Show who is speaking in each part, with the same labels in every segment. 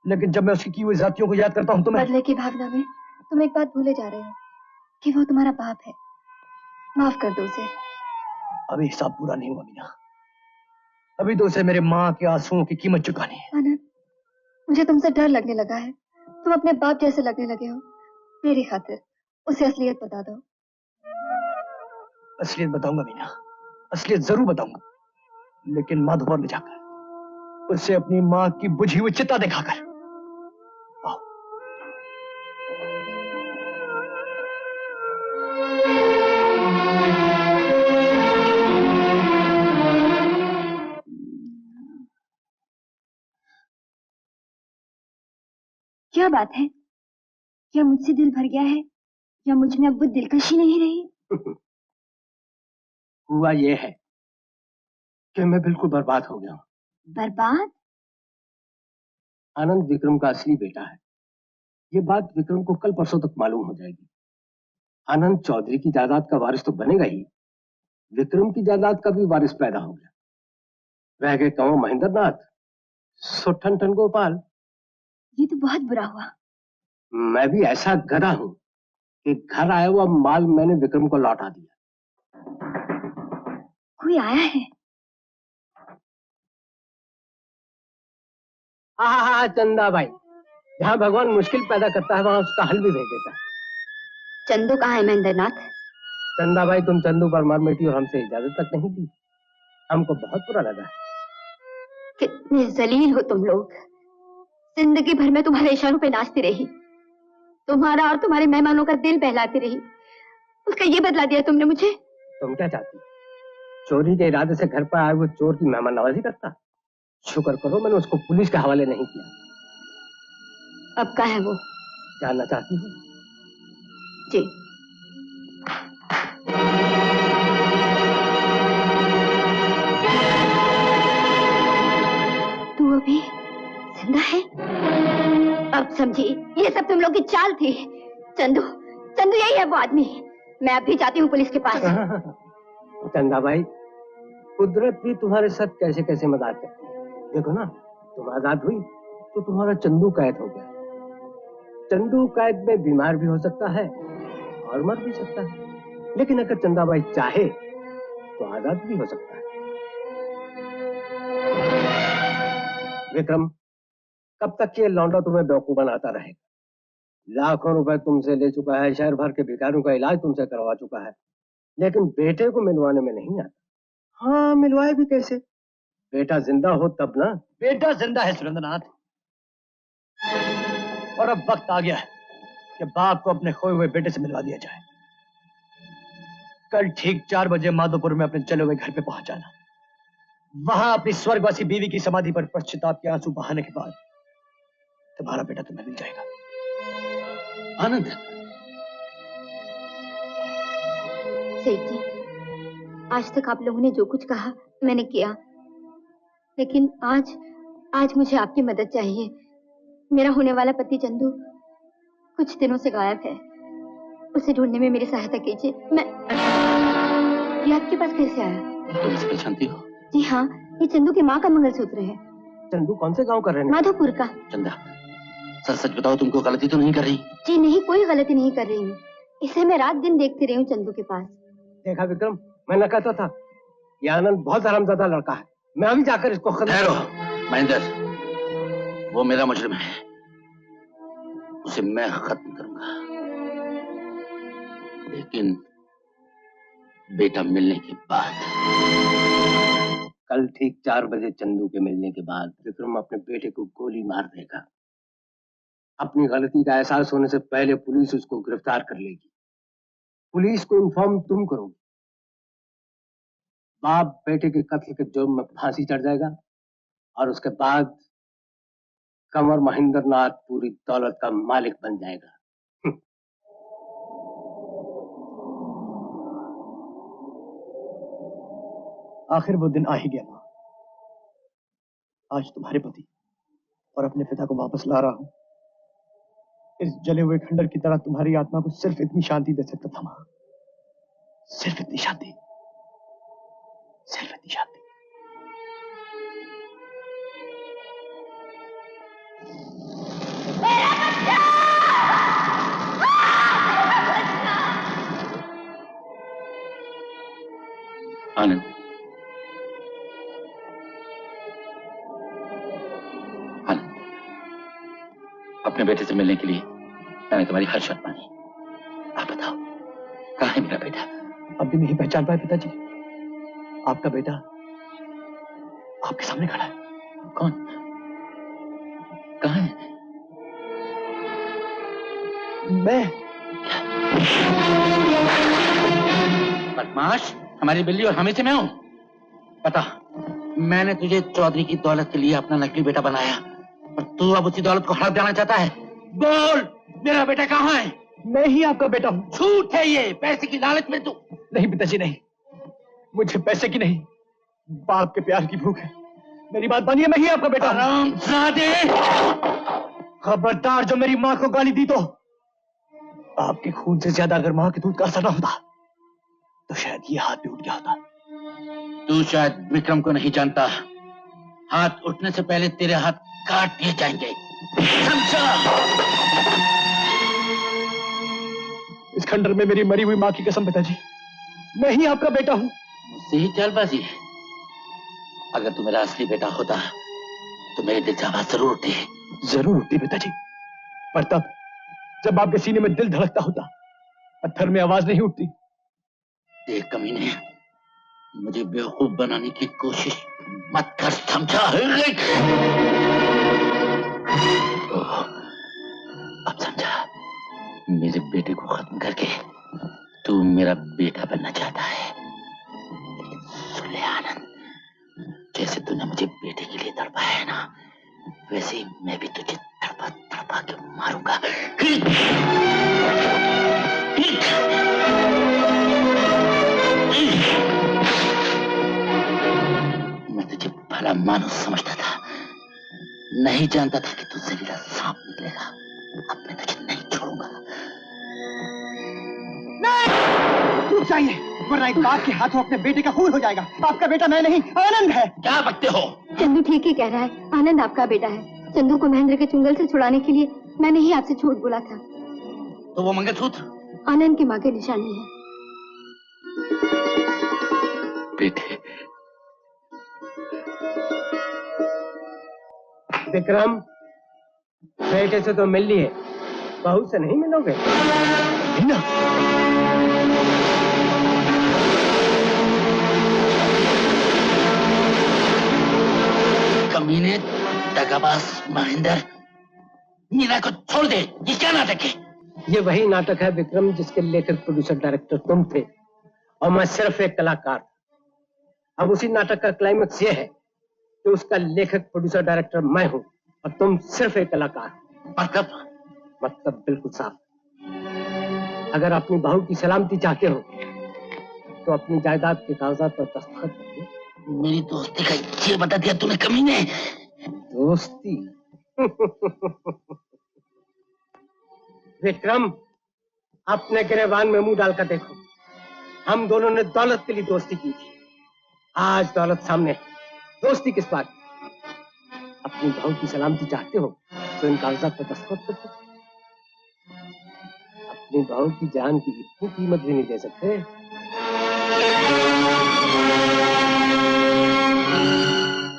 Speaker 1: लेकिन जब मैं उसकी की हुई जातियों को याद करता हूँ तो मैं
Speaker 2: बदले की भावना में तुम एक बात भूले जा रहे हो कि वो तुम्हारा बाप है। माफ कर दो उसे।
Speaker 1: अभी हिसाब पूरा नहीं हुआ मीना। अभी तो उसे मेरे माँ के आंसुओं की कीमत चुकानी है।
Speaker 2: आनंद, मुझे तुमसे डर लगने लगा है। तुम अपने बाप जैसे लगने लगे हो। मेरी खातिर उसे असलियत बता दो।
Speaker 1: असलियत बताऊंगा मीना, असलियत जरूर बताऊंगा, लेकिन माधोपुर ले जाकर उसे अपनी माँ की बुझी हुई चिता दिखाकर। आओ।
Speaker 2: क्या बात है? क्या मुझसे दिल भर गया है या मुझ में अब वो दिलकशी नहीं रही?
Speaker 3: हुआ ये है कि मैं बिल्कुल बर्बाद हो गया हूँ।
Speaker 2: बर्बाद?
Speaker 3: आनंद विक्रम का असली बेटा है। ये बात विक्रम को कल परसों तक मालूम हो जाएगी। आनंद चौधरी की जायदाद का वारिस तो बनेगा ही, विक्रम की जायदाद का भी वारिस पैदा हो गया। रह गए कंवर महेंद्र नाथ, सो ठन ठन गोपाल।
Speaker 2: ये तो बहुत बुरा हुआ।
Speaker 3: मैं भी ऐसा गधा हूं कि घर आया हुआ माल मैंने विक्रम को लौटा दिया।
Speaker 2: कोई आया है?
Speaker 3: हाँ, चंदा भाई। जहाँ भगवान मुश्किल पैदा करता है वहां उसका हल भी भेज देता है।
Speaker 2: चंदू कहाँ है महेंद्र नाथ?
Speaker 3: चंदा भाई, तुम चंदू पर मार मिटी और हमसे इजाजत तक नहीं दी। हमको बहुत बुरा लगा।
Speaker 2: कितने जलील हो तुम लोग। जिंदगी भर में तुम्हारे इशारों पे नाचती रही, तुम्हारा और तुम्हारे मेहमानों का दिल बहलाती रही। उसका ये बदला दिया तुमने मुझे।
Speaker 3: तुम क्या चाहती? चोरी के इरादे से घर पर आए वो चोर की मेहमान नवाजी करता? शुक्र करो मैंने उसको पुलिस के हवाले नहीं किया।
Speaker 2: अब कहाँ है वो?
Speaker 3: जानना चाहती हो?
Speaker 2: जी। तू अभी जिंदा है? अब समझी, ये सब तुम लोग की चाल थी। चंदू, चंदू यही है वो आदमी। मैं अभी जाती हूँ पुलिस के पास।
Speaker 3: चंदा भाई, कुदरत भी तुम्हारे साथ कैसे कैसे मजाक करती है। देखो ना, तुम आजाद हुई तो तुम्हारा चंदू कैद हो गया। चंदू कैद में बीमार भी हो सकता है और मर भी सकता है, लेकिन अगर चंदा भाई चाहे तो आजाद भी हो सकता है। विक्रम, कब तक ये लौंडा तुम्हें बेवकूफ बनाता रहेगा? लाखों रुपए तुमसे ले चुका है, शहर भर के भिखारियों का इलाज तुमसे करवा चुका है, लेकिन बेटे को मिलवाने में नहीं आता। हाँ, मिलवाए भी कैसे? बेटा जिंदा हो तब ना।
Speaker 1: बेटा जिंदा है सुरेंद्रनाथ, और अब वक्त आ गया है कि बाप को अपने खोए हुए बेटे से मिलवा दिया जाए। कल ठीक 4 बजे माधोपुर में अपने चले हुए घर पे पहुंच जाना। वहां अपनी स्वर्गवासी बीवी की समाधि पर पश्चाताप के आंसू बहाने के बाद तुम्हारा बेटा तुम्हें मिल जाएगा।
Speaker 4: आनंद।
Speaker 2: सेठ जी, आज तक आप लोगों ने जो कुछ कहा मैंने किया, लेकिन आज मुझे आपकी मदद चाहिए। मेरा होने वाला पति चंदू कुछ दिनों से गायब है। उसे ढूंढने में मेरी सहायता कीजिए। ये आपके पास कैसे आया?
Speaker 4: तुम इसे पहचानती हो?
Speaker 2: जी हाँ, ये चंदू की माँ का मंगलसूत्र है।
Speaker 3: चंदू कौन से गांव का रहने?
Speaker 2: माधोपुर का।
Speaker 4: चंदा, सच सच बताओ, तुमको गलती तो नहीं कर रही?
Speaker 2: जी नहीं, कोई गलती नहीं कर रही हूँ। इसे मैं रात दिन देखती रही हूँ चंदू के पास।
Speaker 3: देखा विक्रम, मैंने कहता था ये आनंद बहुत हरामजादा लड़का है। मैं अभी जाकर इसको
Speaker 4: ठहरो महेंद्र, वो मेरा मुजरिम है, उसे मैं खत्म करूंगा, लेकिन बेटा मिलने के बाद।
Speaker 3: कल ठीक 4 बजे चंदू के मिलने के बाद विक्रम अपने बेटे को गोली मार देगा। अपनी गलती का एहसास होने से पहले पुलिस उसको गिरफ्तार कर लेगी। पुलिस को इन्फॉर्म तुम करोगे। बाप बेटे के कत्ल के जुर्म में फांसी चढ़ जाएगा और उसके बाद कंवर महेंद्र नाथ पूरी दौलत का मालिक बन जाएगा।
Speaker 1: आखिर वो दिन आ ही गया मां। आज तुम्हारे पति और अपने पिता को वापस ला रहा हूं। इस जले हुए खंडर की तरह तुम्हारी आत्मा को सिर्फ इतनी शांति दे सकता था मां, सिर्फ इतनी शांति, सिर्फ इतनी शांति।
Speaker 2: मेरा बच्चा!
Speaker 4: आनंद, आनंद, अपने बेटे से मिलने के लिए मैंने तुम्हारी हर शर्त मानी। आप बताओ, कहाँ है मेरा बेटा?
Speaker 1: अभी नहीं पहचान पाए पिताजी। आपका बेटा आपके सामने खड़ा है।
Speaker 4: कौन? कहाँ है?
Speaker 1: मैं।
Speaker 4: बदमाश, हमारी बिल्ली और हमें से मैं हूं। पता, मैंने तुझे चौधरी की दौलत के लिए अपना नकली बेटा बनाया, और तू अब उसी दौलत को हड़प जाना चाहता है। बोल, मेरा बेटा कहाँ है?
Speaker 1: मैं ही आपका बेटा हूँ।
Speaker 4: झूठ है ये, पैसे की लालच में तू।
Speaker 1: नहीं पिताजी नहीं, मुझे पैसे की नहीं, बाप के प्यार की भूख है। मेरी बात मानिए, मैं ही आपका बेटा हूँ।
Speaker 4: हरामजादे!
Speaker 1: खबरदार, जो मेरी माँ को गाली दी तो आपके खून से ज्यादा अगर माँ के दूध का असर ना होता तो शायद ये हाथ भी उठ गया होता।
Speaker 4: तू शायद विक्रम को नहीं जानता। हाथ उठने से पहले तेरे हाथ काट दिए जाएंगे, समझा?
Speaker 1: इस खंडर में मेरी मरी हुई माँ की कसम पिताजी, मैं ही आपका बेटा हूँ।
Speaker 4: मुझसे ही चालबाजी है। अगर तू मेरा असली बेटा होता तो मेरे दिल से आवाज जरूर उठती।
Speaker 1: जरूर उठती पिताजी, पर तब जब आपके सीने में दिल धड़कता होता, पत्थर में आवाज नहीं उठती।
Speaker 4: देख कमीने, मुझे बेवकूफ बनाने की कोशिश मत कर, समझा? अब समझा, मेरे बेटे को खत्म करके तू मेरा बेटा बनना चाहता है। सुन ले आनंद, जैसे तूने मुझे बेटे के लिए तड़पाया है ना, वैसे ही मैं भी तुझे तड़पा तड़पा के मारूंगा। मैं तुझे भला मानुस समझता था, नहीं जानता था कि तू जहरीला सांप निकलेगा। अब मैं तुझे नहीं छोड़ूंगा।
Speaker 1: नहीं, रुक जाइए, वरना एक बाप के हाथों अपने बेटे का खून हो जाएगा। आपका बेटा मैं नहीं, आनंद है।
Speaker 4: क्या बकते हो?
Speaker 2: चंदू ठीक ही कह रहा है, आनंद आपका बेटा है। चंदू को महेंद्र के चुंगल से छुड़ाने के लिए मैंने ही आपसे झूठ बोला था।
Speaker 4: तो वो मंगलसूत्र
Speaker 2: आनंद की माँ की निशानी है।
Speaker 4: बेटे,
Speaker 3: विक्रम, बेटे से तो मिल लिए, बहू से नहीं मिलोगे?
Speaker 1: मीना,
Speaker 4: कमीने, दगाबाज महेंद्र, मीना को छोड़ दे। ये क्या नाटक है?
Speaker 3: ये वही नाटक है विक्रम, जिसके लेखक प्रोड्यूसर डायरेक्टर तुम थे और मैं सिर्फ एक कलाकार था। अब उसी नाटक का क्लाइमेक्स ये है कि उसका लेखक प्रोड्यूसर डायरेक्टर मैं हूँ और तुम सिर्फ एक कलाकार। मतलब बिल्कुल साफ। अगर अपनी बहू की सलामती चाहते हो तो अपनी जायदाद के कागजात पर दस्तखत करिए।
Speaker 4: मेरी दोस्ती का ये बता दिया तूने कमीने।
Speaker 3: दोस्ती? विक्रम, अपने गिरेबान में मुंह डालकर देखो। हम दोनों ने दौलत के लिए दोस्ती की थी, आज दौलत सामने है, दोस्ती किस बात? अपनी बहू की सलामती चाहते हो तो इन कागजात पर दस्तखत कर दो। अपनी बहू की जान की इतनी कीमत भी नहीं दे सकते।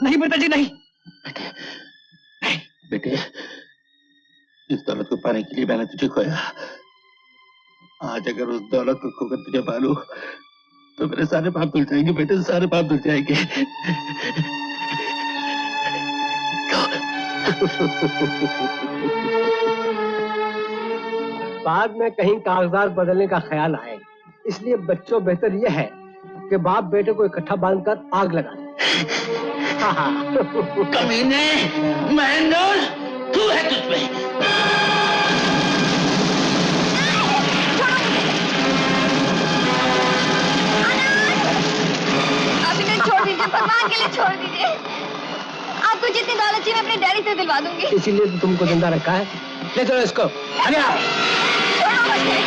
Speaker 1: नहीं पिताजी नहीं।
Speaker 4: बेटे, इस दौलत को पाने के लिए मैंने तुझे खोया। आज अगर उस दौलत को खोकर तुझे पालूं तो मेरे सारे पाप धुल जाएंगे बेटे, सारे पाप धुल जाएंगे।
Speaker 3: बाद में कहीं कागजात बदलने का ख्याल आए, इसलिए बच्चों बेहतर यह है कि बाप बेटे को इकट्ठा बांधकर आग लगा दे।
Speaker 4: कमीने, महेंद्र, तू है तुझमें।
Speaker 2: आप इन्हें छोड़ दीजिए, भगवान के लिए छोड़ दीजिए। आपको जितनी दौलत चाहिए मैं अपने डैडी से दिलवा दूंगी।
Speaker 3: इसीलिए तो तुमको जिंदा रखा है। ले चलो इसको। अरे
Speaker 2: छोड़ो मुझे।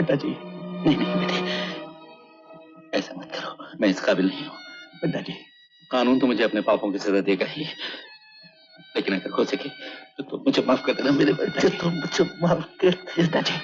Speaker 1: पिताजी।
Speaker 4: नहीं नहीं बेटे, ऐसा मत करो, मैं इस काबिल नहीं हूँ।
Speaker 1: पिताजी,
Speaker 4: कानून तो मुझे अपने पापों की सजा देगा ही, लेकिन अगर हो सके तो तुम मुझे माफ कर देना मेरे बेटे। तुम मुझे माफ कर देना जी।